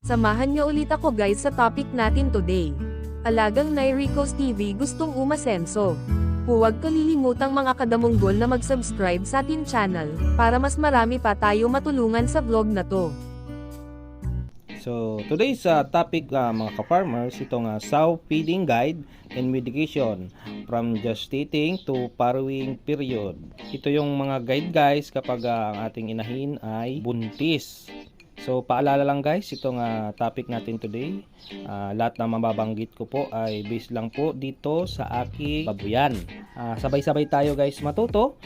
Samahan niyo ulit ako guys sa topic natin today. Alagang Nairicos TV gustong umasenso. Huwag kalilimutang mga kadamunggol na mag-subscribe sa ating channel, para mas marami pa tayo matulungan sa vlog na to. So, today's topic mga ka-farmers, itong sow feeding guide and medication from gestating to farrowing period. Ito yung mga guide guys kapag ang ating inahin ay buntis. So, paalala lang guys, itong topic natin today, lahat na mababanggit ko po ay based lang po dito sa aking babuyan. Sabay-sabay tayo guys matuto.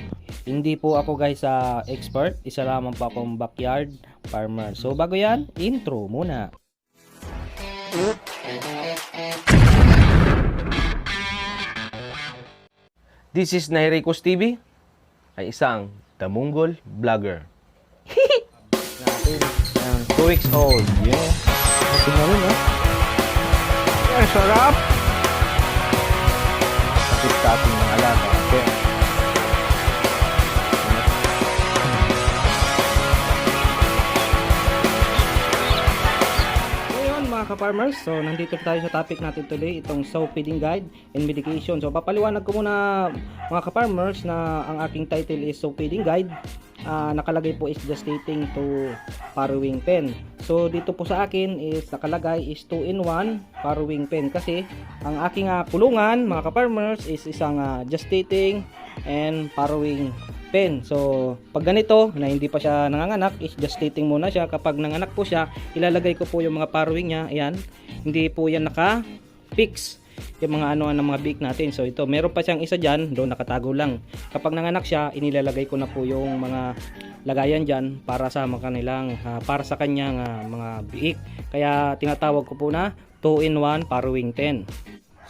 Hindi po ako guys expert, isa lamang po akong backyard farmer. So, bago yan, intro muna. This is Nairicos TV, ay isang damunggol vlogger. Natin, 2 weeks old. Yeah. Tingnan rin, ha? Ang sarap! Kapit sa ating mga alaga. Okay. Ngayon, mga ka-farmers, so nandito tayo sa topic natin today, itong sow feeding guide and medication. So, papaliwanag ko muna, mga ka-farmers, na ang aking title is sow feeding guide. Nakalagay po is gestating to farrowing pen. So dito po sa akin is nakalagay is 2-in-1 farrowing pen, kasi ang aking kulungan mga ka-farmers is isang gestating and farrowing pen. So pag ganito na hindi pa siya nanganganak is gestating muna siya. Kapag nanganak po siya, ilalagay ko po yung mga farrowing niya. Ayan, hindi po yan naka-fix yung mga ng mga biik natin. So ito, meron pa siyang isa dyan, doon nakatago lang. Kapag nanganak siya, inilalagay ko na po yung mga lagayan dyan para sa mga kanilang, para sa kanyang mga biik. Kaya tinatawag ko po na 2-in-1 farrowing pen.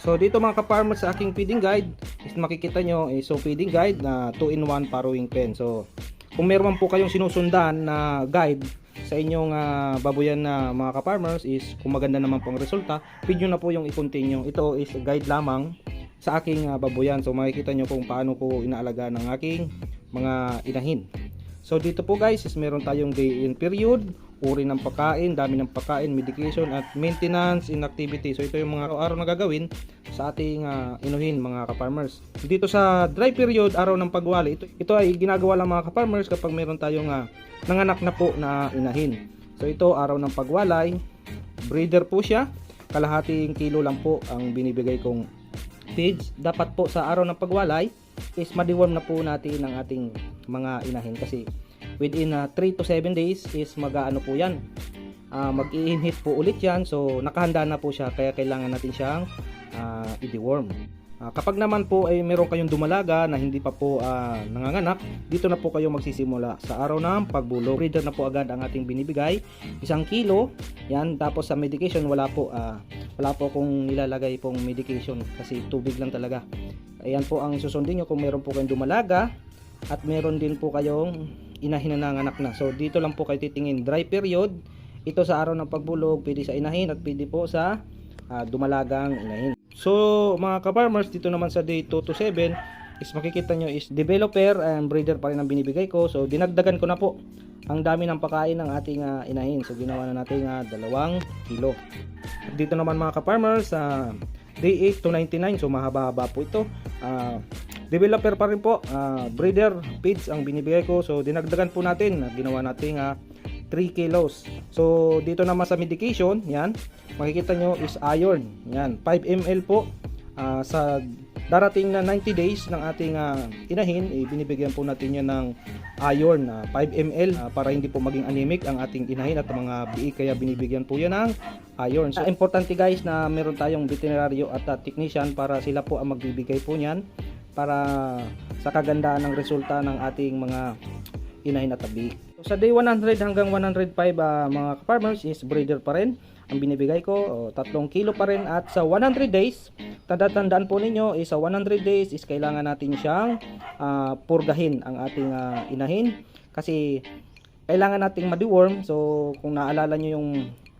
So dito mga ka-farmers, sa aking feeding guide is makikita nyo is so feeding guide na 2-in-1 farrowing pen. So kung meron po kayong sinusundan na guide sa inyong babuyan na mga ka-farmers, is kung maganda naman pong resulta, video na po yung i-continue. Ito is guide lamang sa aking babuyan. So makikita nyo kung paano ko inaalaga ng aking mga inahin. So dito po guys is meron tayong day in period, uri ng pagkain, dami ng pagkain, medication at maintenance in activity. So ito yung mga araw na gagawin sa ating inuhin mga ka-farmers. Dito sa dry period, araw ng pagwali, ito ay ginagawa lang mga ka-farmers kapag meron tayong nanganak na po na inahin. So ito araw ng pagwalay, breeder po siya, kalahating kilo lang po ang binibigay kong feeds. Dapat po sa araw ng pagwalay is ma-deworm na po natin ang ating mga inahin, kasi within 3 to 7 days is mag-ano po yan, mag-i-inhit po ulit yan. So nakahanda na po siya, kaya kailangan natin siyang i-deworm. Kapag naman po ay meron kayong dumalaga na hindi pa po nanganganak, dito na po kayo magsisimula sa araw ng pagbulog. Breeder na po agad ang ating binibigay, 1 kilo yan. Tapos sa medication, wala po kung nilalagay pong medication, kasi tubig lang talaga. Ayan po ang susundin nyo kung meron po kayong dumalaga at meron din po kayong inahin na nanganak na. So dito lang po kayo titingin, dry period. Ito sa araw ng pagbulog, pwede sa inahin at pwede po sa dumalagang inahin. So mga ka-farmers, dito naman sa day 2 to 7 is makikita nyo is developer and breeder pa rin ang binibigay ko. So dinagdagan ko na po ang dami ng pagkain ng ating inahin. So ginawa na natin 2 kilo. Dito naman mga ka-farmers, day 8 to 99, so mahaba-haba po ito. Developer pa rin po, breeder feeds ang binibigay ko. So dinagdagan po natin, ginawa natin 3 kilos. So dito naman sa medication, yan, makikita nyo is iron. Yan, 5 ml po. Sa darating na 90 days ng ating inahin, binibigyan po natin yan ng iron, 5 ml, para hindi po maging anemic ang ating inahin at mga biik, kaya binibigyan po yan ng iron. So importante guys na meron tayong veterinaryo at technician para sila po ang magbibigay po niyan, para sa kagandaan ng resulta ng ating mga inahin at biik. So, sa day 100 hanggang 105 mga farmers is breeder pa rin ang binibigay ko, 3 kilo pa rin. At sa 100 days, tandaan po ninyo is sa 100 days is kailangan natin siyang purgahin ang ating inahin, kasi kailangan nating ma-deworm. So kung naalala nyo yung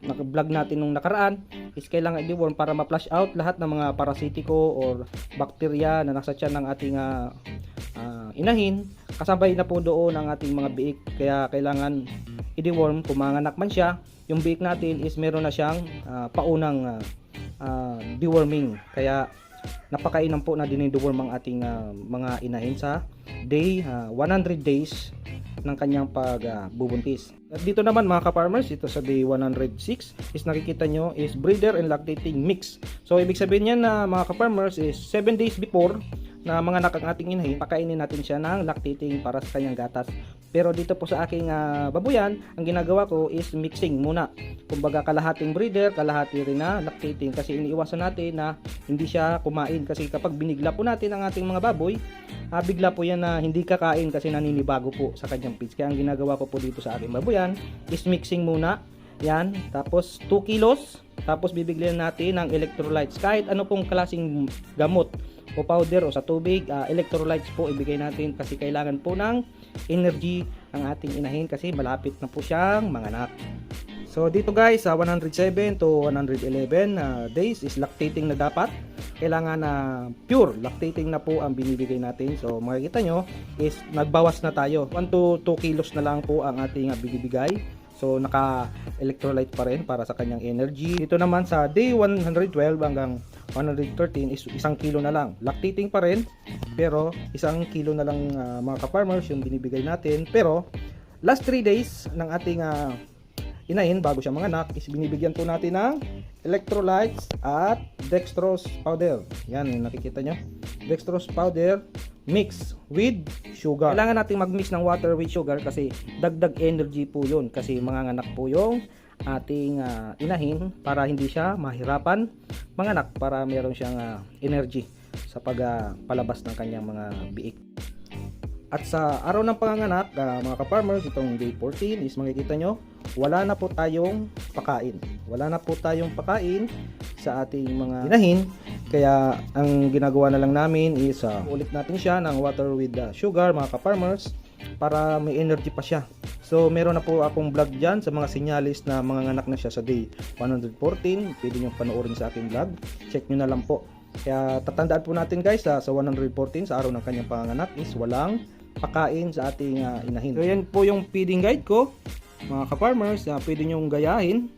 naka-vlog natin nung nakaraan is kailangan i-deworm para ma-flush out lahat ng mga parasitiko or bakterya na nasa tiyan ng ating inahin. Kasabay na po doon ang ating mga biik, kaya kailangan i-deworm kung manganak man siya. Yung biik natin is meron na siyang paunang deworming, kaya napakainan po na dinideworm ang ating mga inahin sa day 100 days ng kanyang pagbubuntis. At dito naman mga ka-farmers, ito sa day 106 is nakikita nyo is breeder and lactating mix. So ibig sabihin niyan na mga ka-farmers is 7 days before na mga anak ang ating inahin, pakainin natin siya ng lactating para sa kanyang gatas. Pero dito po sa aking babuyan, ang ginagawa ko is mixing muna. Kumbaga kalahating breeder, kalahati rin na lactating, kasi iniiwasan natin na hindi siya kumain, kasi kapag binigla po natin ang ating mga baboy, bigla po yan na hindi kakain kasi naninibago po sa kanyang feeds. Kaya ang ginagawa ko po dito sa aking babuyan is mixing muna. Yan, tapos 2 kilos, tapos bibigyan natin ng electrolytes. Kahit ano pong klaseng gamot o powder o sa tubig, electrolytes po ibigay natin kasi kailangan po ng energy ang ating inahin kasi malapit na po siyang manganak. So dito guys, sa 107 to 111 days is lactating na dapat. Kailangan na pure lactating na po ang binibigay natin. So makikita nyo is nagbawas na tayo. 1 to 2 kilos na lang po ang ating binibigay. So naka electrolyte pa rin para sa kanyang energy. Dito naman sa day 112 hanggang 113 is 1 kilo na lang. Lactating pa rin, pero 1 kilo na lang mga ka-farmers yung binibigay natin. Pero last 3 days ng ating inahin bago siya manganak is binibigyan po natin ng electrolytes at dextrose powder. Yan yung nakikita nyo. Dextrose powder mix with sugar. Kailangan natin mag-mix ng water with sugar kasi dagdag energy po yun. Kasi manganganak po yung ating inahin para hindi siya mahirapan manganak, para meron siyang energy sa pagpalabas ng kanyang mga biik. At sa araw ng panganganak, mga ka-farmers, itong day 14 is makikita nyo, wala na po tayong pakain. Wala na po tayong pakain sa ating mga inahin. Kaya ang ginagawa na lang namin is ulit natin siya ng water with sugar mga ka-farmers para may energy pa siya. So meron na po akong vlog dyan sa mga sinyalis na manganganak na siya sa day 114. Pwede nyo panoorin sa aking vlog. Check nyo na lang po. Kaya tatandaan po natin guys, sa 114 sa araw ng kanyang panganganak is walang pakain sa ating inahin. So yan po yung feeding guide ko mga ka-farmers. Pwede nyong gayahin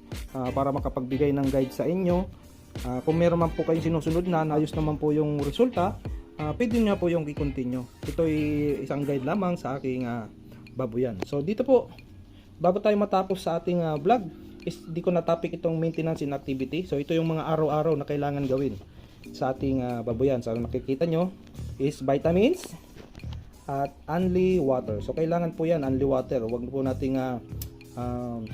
para makapagbigay ng guide sa inyo. Kung meron man po kayong sinusunod na ayos naman po yung resulta, pwede nyo po yung i-continue. Ito ay isang guide lamang sa aking babuyan. So dito po, bago tayo matapos sa ating vlog, is di ko na topic itong maintenance and activity. So ito yung mga araw-araw na kailangan gawin sa ating babuyan. So makikita nyo is vitamins at only water. So kailangan po yan only water. Huwag po nating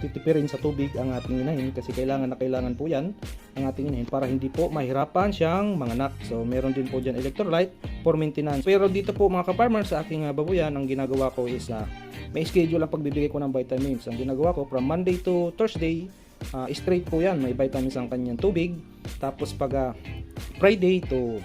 titipirin sa tubig ang ating inahin kasi kailangan po yan ang ating inahin para hindi po mahirapan siyang manganak. So meron din po dyan electrolyte for maintenance. Pero dito po mga ka-farmers sa aking babuyan, ang ginagawa ko is may schedule ang pagbibigay ko ng vitamins. Ang ginagawa ko from Monday to Thursday, straight po yan, may vitamins ang kanyang tubig. Tapos pag Friday to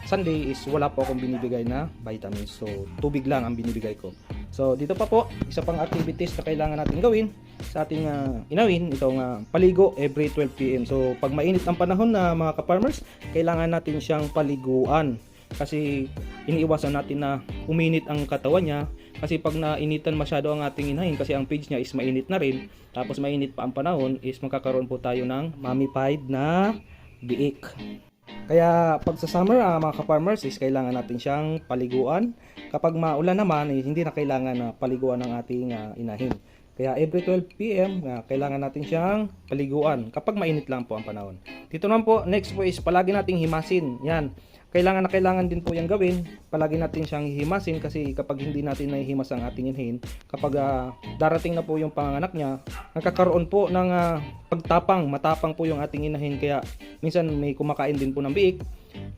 Sunday is wala po akong binibigay na vitamins. So tubig lang ang binibigay ko. So dito pa po, isa pang activities na kailangan natin gawin sa ating inawin, itong paligo every 12 PM. So pag mainit ang panahon na mga ka-farmers, kailangan natin siyang paliguan. Kasi iniiwasan natin na uminit ang katawan niya. Kasi pag nainitan masyado ang ating inahin, kasi ang feeds niya is mainit na rin, tapos mainit pa ang panahon, is magkakaroon po tayo ng mummified na biik. Kaya pag sa summer mga ka-farmers is kailangan natin siyang paliguan. Kapag maulan naman hindi na kailangan na paliguan ng ating inahin. Kaya every 12 PM kailangan natin siyang paliguan kapag mainit lang po ang panahon. Dito naman po, next po is palagi nating himasin. Yan. Kailangan din po yung gawin. Palagi natin siyang hihimasin kasi kapag hindi natin nahihimas ang ating inahin, kapag darating na po yung panganak niya, nagkakaroon po ng matapang po yung ating inahin, kaya minsan may kumakain din po ng biik.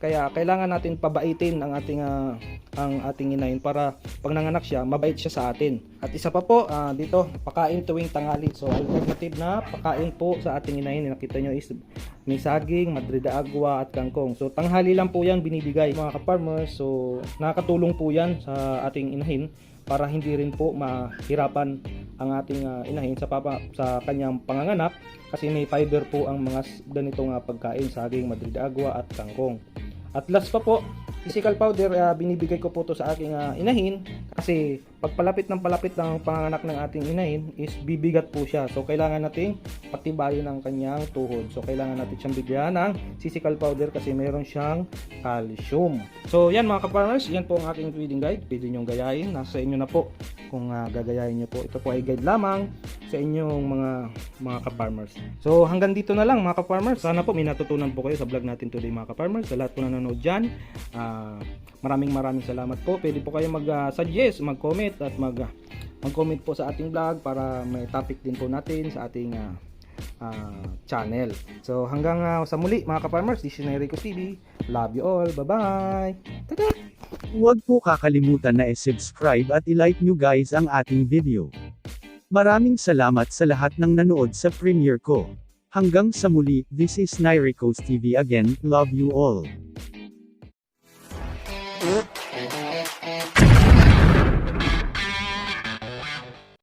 Kaya kailangan natin pabaitin ang ating inahin para pag nanganak siya, mabait siya sa atin. At isa pa po, dito, pakain tuwing tanghali. So alternative na pakain po sa ating inahin, nakita nyo is may saging, Madrid agua at kangkong. So tanghali lang po yan binibigay mga ka-farmers. So nakakatulong po yan sa ating inahin para hindi rin po mahirapan ang ating inahin sa kanyang panganganak, kasi may fiber po ang mga ganitong pagkain, saging, Madrid agua at kangkong. At last pa po, physical powder, binibigay ko po to sa aking inahin kasi pagpalapit ng panganganak ng ating inahin is bibigat po siya. So kailangan nating patibayin ang kanyang tuhod. So kailangan natin siyang bigyan ng physical powder kasi meron siyang calcium. So yan mga ka-farmers, yan po ang aking feeding guide. Pwede nyo gayahin, nasa inyo na po kung gagayahin nyo po. Ito po ay guide lamang sa inyong mga ka-farmers. So hanggang dito na lang mga ka-farmers. Sana po may natutunan po kayo sa vlog natin today mga ka-farmers. Sa lahat po na nanonood dyan, maraming salamat po. Pwede po kayo mag-suggest, mag-comment at mag-comment po sa ating vlog para may topic din po natin sa ating channel. So hanggang sa muli mga ka-farmers, this is Rico TV. Love you all. Bye-bye. Tada! Huwag po kakalimutan na i-subscribe at i-like nyo guys ang ating video. Maraming salamat sa lahat ng nanood sa premiere ko. Hanggang sa muli, this is Nairicos TV again, love you all.